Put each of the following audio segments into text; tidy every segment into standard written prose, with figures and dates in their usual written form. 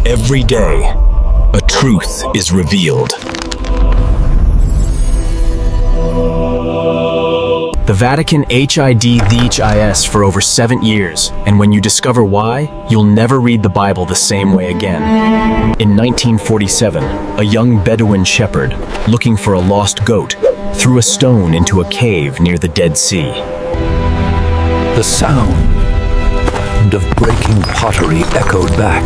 Every day, a truth is revealed. The Vatican hid the HIS for over 7 years, and when you discover why, you'll never read the Bible the same way again. In 1947, a young Bedouin shepherd, looking for a lost goat, threw a stone into a cave near the Dead Sea. The sound of breaking pottery echoed back.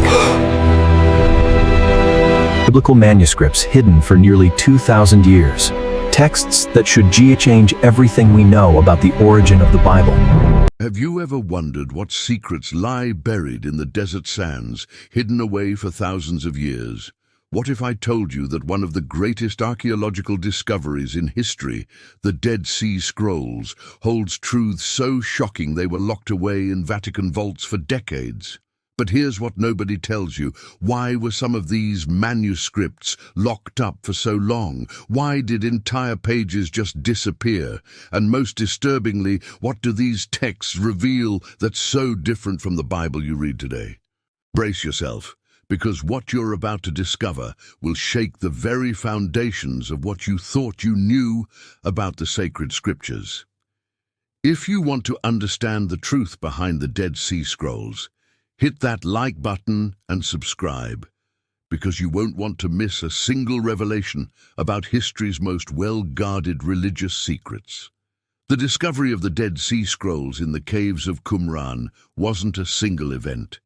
Biblical manuscripts hidden for nearly 2,000 years. Texts that should change everything we know about the origin of the Bible. Have you ever wondered what secrets lie buried in the desert sands, hidden away for thousands of years? What if I told you that one of the greatest archaeological discoveries in history, the Dead Sea Scrolls, holds truths so shocking they were locked away in Vatican vaults for decades? But here's what nobody tells you. Why were some of these manuscripts locked up for so long? Why did entire pages just disappear? And most disturbingly, what do these texts reveal that's so different from the Bible you read today? Brace yourself, because what you're about to discover will shake the very foundations of what you thought you knew about the sacred scriptures. If you want to understand the truth behind the Dead Sea Scrolls, hit that like button and subscribe, because you won't want to miss a single revelation about history's most well-guarded religious secrets. The discovery of the Dead Sea Scrolls in the caves of Qumran wasn't a single event.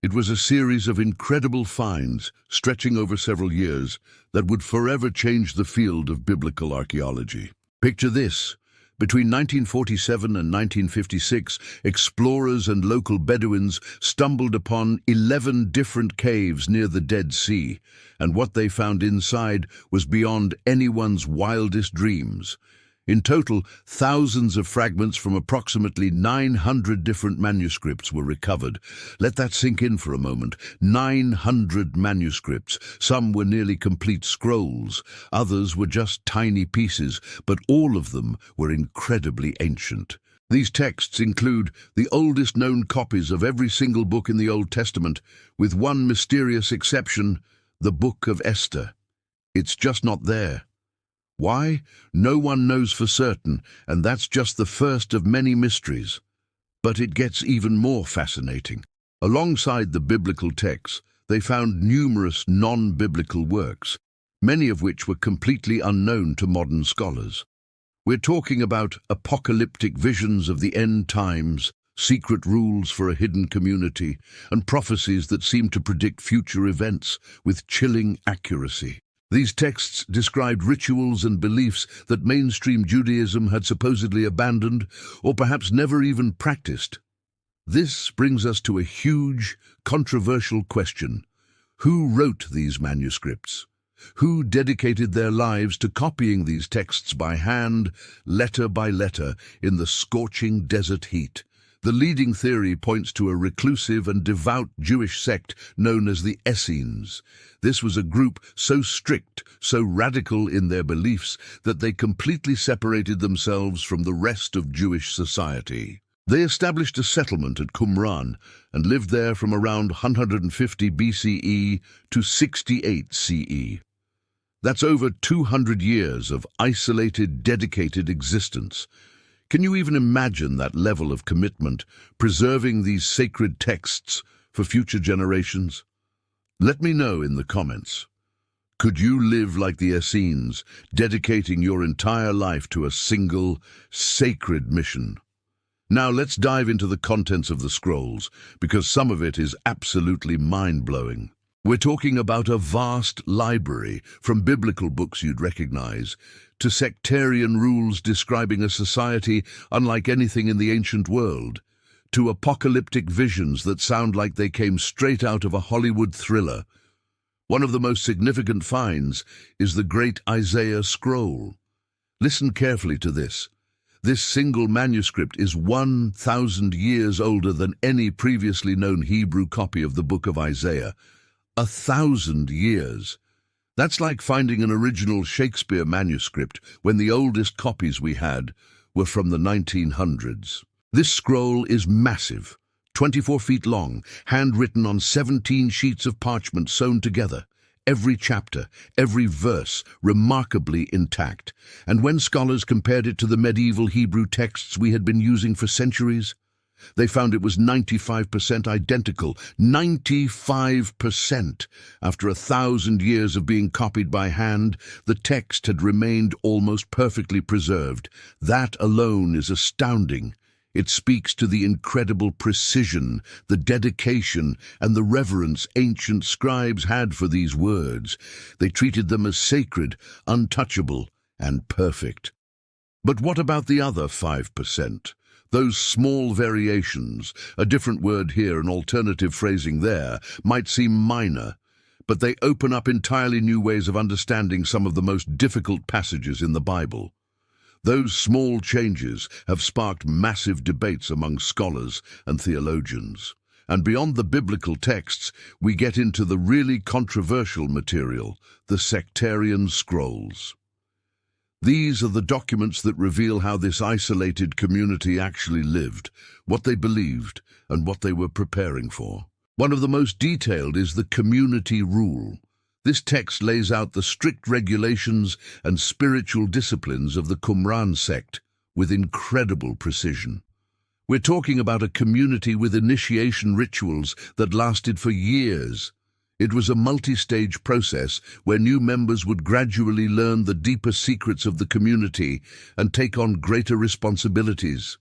It was a series of incredible finds stretching over several years that would forever change the field of biblical archaeology. Picture this. Between 1947 and 1956, explorers and local Bedouins stumbled upon 11 different caves near the Dead Sea, and what they found inside was beyond anyone's wildest dreams. In total, thousands of fragments from approximately 900 different manuscripts were recovered. Let that sink in for a moment. 900 manuscripts. Some were nearly complete scrolls. Others were just tiny pieces, but all of them were incredibly ancient. These texts include the oldest known copies of every single book in the Old Testament, with one mysterious exception, the Book of Esther. It's just not there. Why? No one knows for certain, and that's just the first of many mysteries. But it gets even more fascinating. Alongside the biblical texts, they found numerous non-biblical works, many of which were completely unknown to modern scholars. We're talking about apocalyptic visions of the end times, secret rules for a hidden community, and prophecies that seem to predict future events with chilling accuracy. These texts described rituals and beliefs that mainstream Judaism had supposedly abandoned or perhaps never even practiced. This brings us to a huge, controversial question. Who wrote these manuscripts? Who dedicated their lives to copying these texts by hand, letter by letter, in the scorching desert heat? The leading theory points to a reclusive and devout Jewish sect known as the Essenes. This was a group so strict, so radical in their beliefs, that they completely separated themselves from the rest of Jewish society. They established a settlement at Qumran and lived there from around 150 BCE to 68 CE. That's over 200 years of isolated, dedicated existence. Can you even imagine that level of commitment, preserving these sacred texts for future generations? Let me know in the comments. Could you live like the Essenes, dedicating your entire life to a single, sacred mission? Now let's dive into the contents of the scrolls, because some of it is absolutely mind-blowing. We're talking about a vast library, from biblical books you'd recognize, to sectarian rules describing a society unlike anything in the ancient world, to apocalyptic visions that sound like they came straight out of a Hollywood thriller. One of the most significant finds is the Great Isaiah Scroll. Listen carefully to this. This single manuscript is 1,000 years older than any previously known Hebrew copy of the book of Isaiah. 1,000 years. That's like finding an original Shakespeare manuscript when the oldest copies we had were from the 1900s. This scroll is massive, 24 feet long, handwritten on 17 sheets of parchment sewn together. Every chapter, every verse, remarkably intact. And when scholars compared it to the medieval Hebrew texts we had been using for centuries, they found it was 95% identical. 95%! After 1,000 years of being copied by hand, the text had remained almost perfectly preserved. That alone is astounding. It speaks to the incredible precision, the dedication, and the reverence ancient scribes had for these words. They treated them as sacred, untouchable, and perfect. But what about the other 5%? Those small variations, a different word here, an alternative phrasing there, might seem minor, but they open up entirely new ways of understanding some of the most difficult passages in the Bible. Those small changes have sparked massive debates among scholars and theologians. And beyond the biblical texts, we get into the really controversial material, the sectarian scrolls. These are the documents that reveal how this isolated community actually lived, what they believed, and what they were preparing for. One of the most detailed is the community rule. This text lays out the strict regulations and spiritual disciplines of the Qumran sect with incredible precision. We're talking about a community with initiation rituals that lasted for years. It was a multi-stage process where new members would gradually learn the deeper secrets of the community and take on greater responsibilities.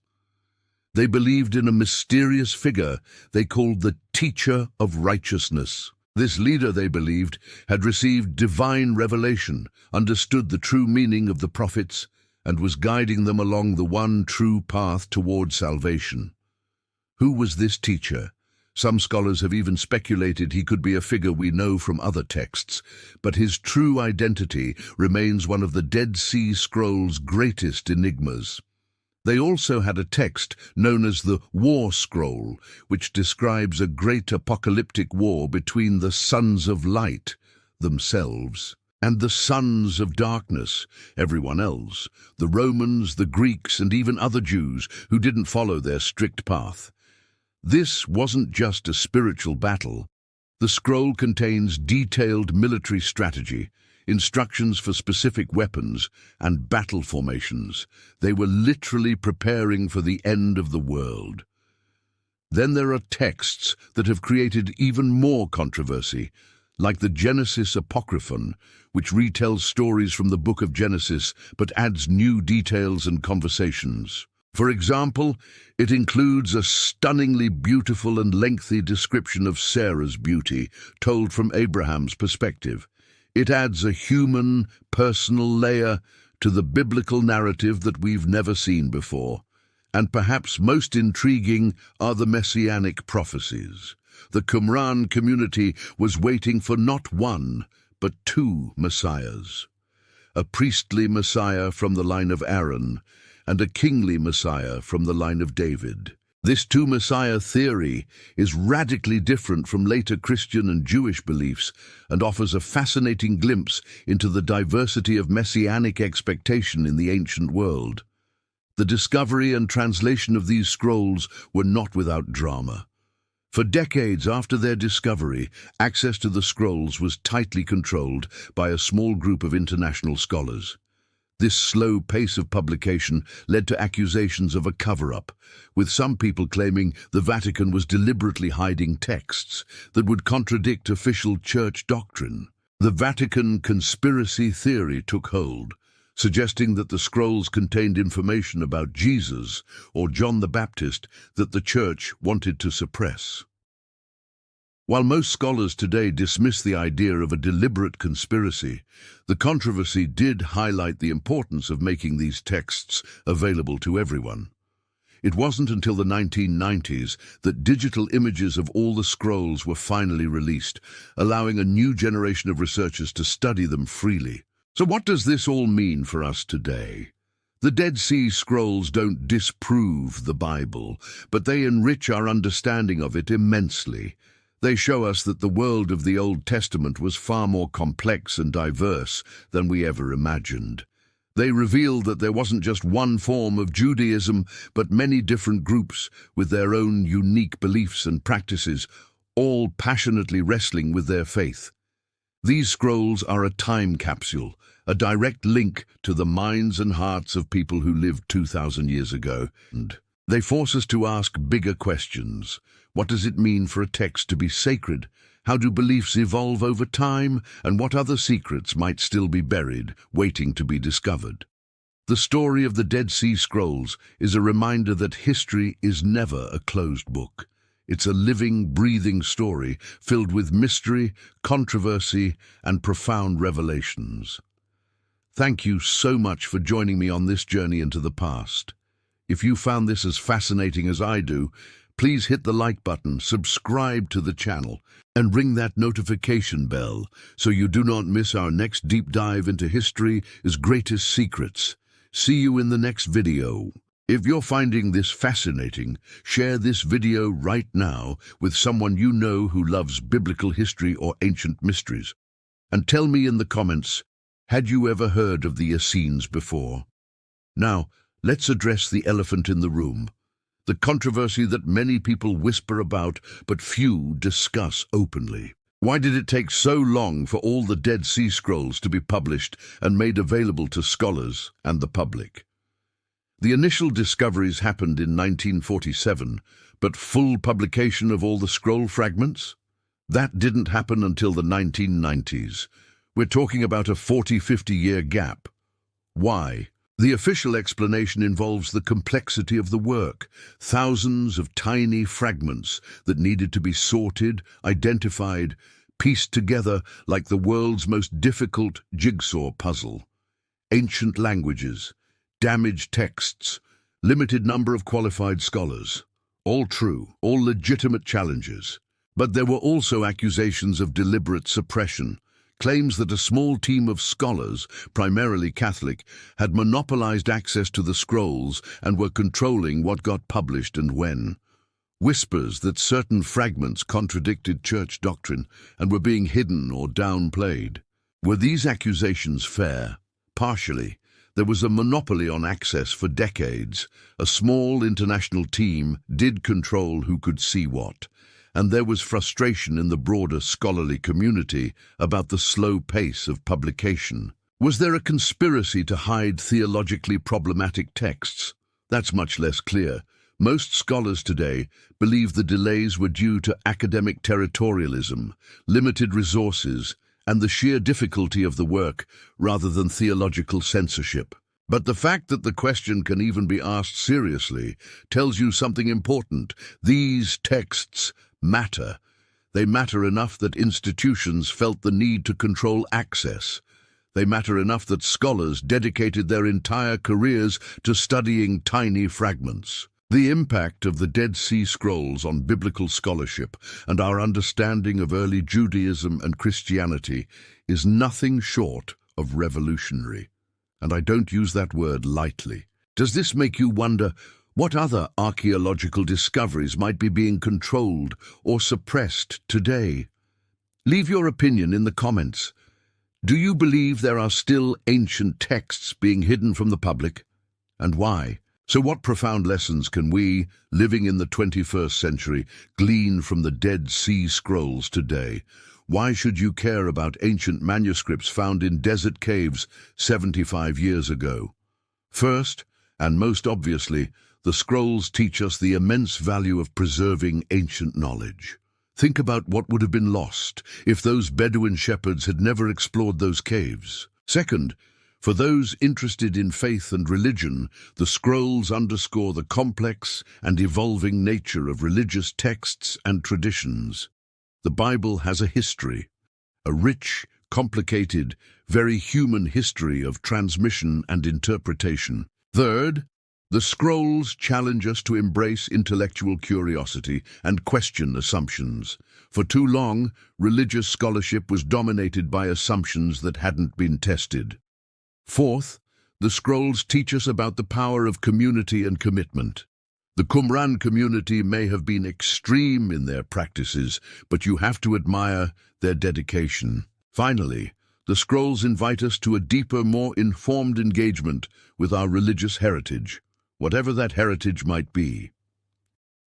They believed in a mysterious figure they called the Teacher of Righteousness. This leader, they believed, had received divine revelation, understood the true meaning of the prophets, and was guiding them along the one true path toward salvation. Who was this teacher? Some scholars have even speculated he could be a figure we know from other texts, but his true identity remains one of the Dead Sea Scrolls' greatest enigmas. They also had a text known as the War Scroll, which describes a great apocalyptic war between the sons of light, themselves, and the sons of darkness, everyone else, the Romans, the Greeks, and even other Jews who didn't follow their strict path. This wasn't just a spiritual battle. The scroll contains detailed military strategy, instructions for specific weapons, and battle formations. They were literally preparing for the end of the world. Then there are texts that have created even more controversy, like the Genesis Apocryphon, which retells stories from the book of Genesis but adds new details and conversations. For example, it includes a stunningly beautiful and lengthy description of Sarah's beauty, told from Abraham's perspective. It adds a human, personal layer to the biblical narrative that we've never seen before. And perhaps most intriguing are the messianic prophecies. The Qumran community was waiting for not one, but two messiahs. A priestly messiah from the line of Aaron, and a kingly messiah from the line of David. This two-messiah theory is radically different from later Christian and Jewish beliefs and offers a fascinating glimpse into the diversity of messianic expectation in the ancient world. The discovery and translation of these scrolls were not without drama. For decades after their discovery, access to the scrolls was tightly controlled by a small group of international scholars. This slow pace of publication led to accusations of a cover-up, with some people claiming the Vatican was deliberately hiding texts that would contradict official church doctrine. The Vatican conspiracy theory took hold, suggesting that the scrolls contained information about Jesus or John the Baptist that the church wanted to suppress. While most scholars today dismiss the idea of a deliberate conspiracy, the controversy did highlight the importance of making these texts available to everyone. It wasn't until the 1990s that digital images of all the scrolls were finally released, allowing a new generation of researchers to study them freely. So what does this all mean for us today? The Dead Sea Scrolls don't disprove the Bible, but they enrich our understanding of it immensely. They show us that the world of the Old Testament was far more complex and diverse than we ever imagined. They revealed that there wasn't just one form of Judaism, but many different groups with their own unique beliefs and practices, all passionately wrestling with their faith. These scrolls are a time capsule, a direct link to the minds and hearts of people who lived 2,000 years ago. And they force us to ask bigger questions. What does it mean for a text to be sacred? How do beliefs evolve over time? And what other secrets might still be buried, waiting to be discovered? The story of the Dead Sea Scrolls is a reminder that history is never a closed book. It's a living, breathing story filled with mystery, controversy, and profound revelations. Thank you so much for joining me on this journey into the past. If you found this as fascinating as I do, please hit the like button, subscribe to the channel, and ring that notification bell so you do not miss our next deep dive into history's greatest secrets. See you in the next video. If you're finding this fascinating, share this video right now with someone you know who loves biblical history or ancient mysteries. And tell me in the comments, had you ever heard of the Essenes before? Now, let's address the elephant in the room. The controversy that many people whisper about, but few discuss openly. Why did it take so long for all the Dead Sea Scrolls to be published and made available to scholars and the public? The initial discoveries happened in 1947, but full publication of all the scroll fragments? That didn't happen until the 1990s. We're talking about a 40-50-year gap. Why? The official explanation involves the complexity of the work, thousands of tiny fragments that needed to be sorted, identified, pieced together like the world's most difficult jigsaw puzzle. Ancient languages, damaged texts, limited number of qualified scholars. All true, all legitimate challenges. But there were also accusations of deliberate suppression, claims that a small team of scholars, primarily Catholic, had monopolized access to the scrolls and were controlling what got published and when. Whispers that certain fragments contradicted church doctrine and were being hidden or downplayed. Were these accusations fair? Partially. There was a monopoly on access for decades. A small international team did control who could see what. And there was frustration in the broader scholarly community about the slow pace of publication. Was there a conspiracy to hide theologically problematic texts? That's much less clear. Most scholars today believe the delays were due to academic territorialism, limited resources, and the sheer difficulty of the work rather than theological censorship. But the fact that the question can even be asked seriously tells you something important. These texts matter. They matter enough that institutions felt the need to control access. They matter enough that scholars dedicated their entire careers to studying tiny fragments. The impact of the Dead Sea Scrolls on biblical scholarship and our understanding of early Judaism and Christianity is nothing short of revolutionary. And I don't use that word lightly. Does this make you wonder what other archaeological discoveries might be being controlled or suppressed today? Leave your opinion in the comments. Do you believe there are still ancient texts being hidden from the public? And why? So what profound lessons can we, living in the 21st century, glean from the Dead Sea Scrolls today? Why should you care about ancient manuscripts found in desert caves 75 years ago? First, and most obviously, the scrolls teach us the immense value of preserving ancient knowledge. Think about what would have been lost if those Bedouin shepherds had never explored those caves. Second, for those interested in faith and religion, the scrolls underscore the complex and evolving nature of religious texts and traditions. The Bible has a history, a rich, complicated, very human history of transmission and interpretation. Third, the scrolls challenge us to embrace intellectual curiosity and question assumptions. For too long, religious scholarship was dominated by assumptions that hadn't been tested. Fourth, the scrolls teach us about the power of community and commitment. The Qumran community may have been extreme in their practices, but you have to admire their dedication. Finally, The scrolls invite us to a deeper, more informed engagement with our religious heritage, whatever that heritage might be.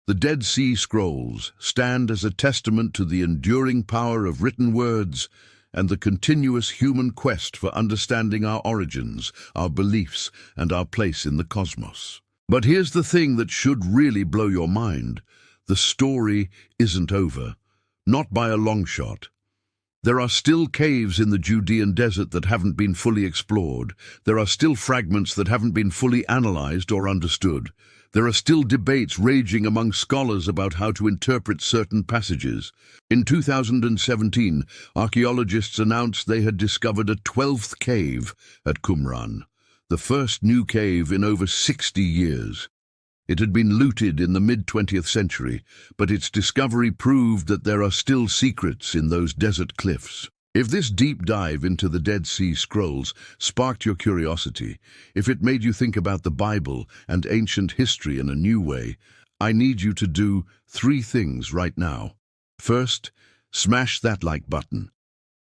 The Dead Sea Scrolls stand as a testament to the enduring power of written words and the continuous human quest for understanding our origins, our beliefs, and our place in the cosmos. But here's the thing that should really blow your mind. The story isn't over, not by a long shot. There are still caves in the Judean desert that haven't been fully explored. There are still fragments that haven't been fully analyzed or understood. There are still debates raging among scholars about how to interpret certain passages. In 2017, archaeologists announced they had discovered a 12th cave at Qumran, the first new cave in over 60 years. It had been looted in the mid-20th century, but its discovery proved that there are still secrets in those desert cliffs. If this deep dive into the Dead Sea Scrolls sparked your curiosity, if it made you think about the Bible and ancient history in a new way, I need you to do 3 things right now. First, smash that like button.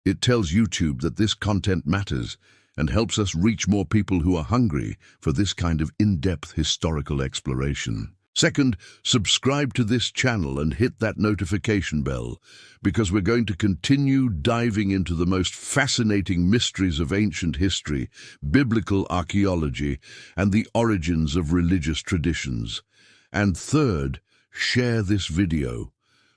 It tells YouTube that this content matters and helps us reach more people who are hungry for this kind of in-depth historical exploration. Second, subscribe to this channel and hit that notification bell, because we're going to continue diving into the most fascinating mysteries of ancient history, biblical archaeology, and the origins of religious traditions. And third, share this video.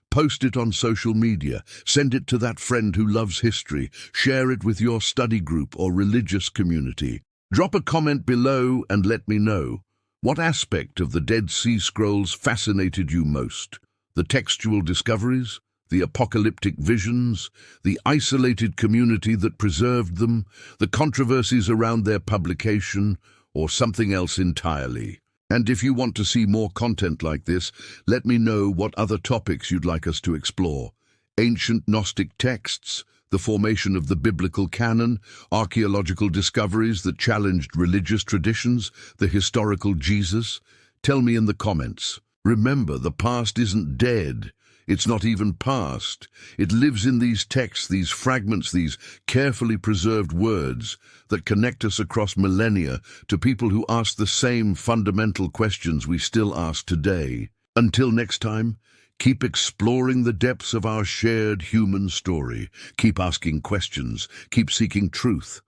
Post it on social media, send it to that friend who loves history, share it with your study group or religious community. Drop a comment below and let me know. What aspect of the Dead Sea Scrolls fascinated you most? The textual discoveries? The apocalyptic visions? The isolated community that preserved them? The controversies around their publication? Or something else entirely? And if you want to see more content like this, let me know what other topics you'd like us to explore. Ancient Gnostic texts, the formation of the biblical canon, archaeological discoveries that challenged religious traditions, the historical Jesus? Tell me in the comments. Remember, the past isn't dead. It's not even past. It lives in these texts, these fragments, these carefully preserved words that connect us across millennia to people who ask the same fundamental questions we still ask today. Until next time, keep exploring the depths of our shared human story. Keep asking questions, keep seeking truth,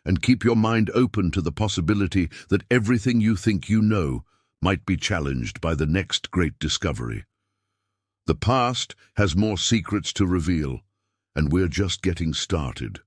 and keep your mind open to the possibility that everything you think you know might be challenged by the next great discovery. The past has more secrets to reveal, and we're just getting started.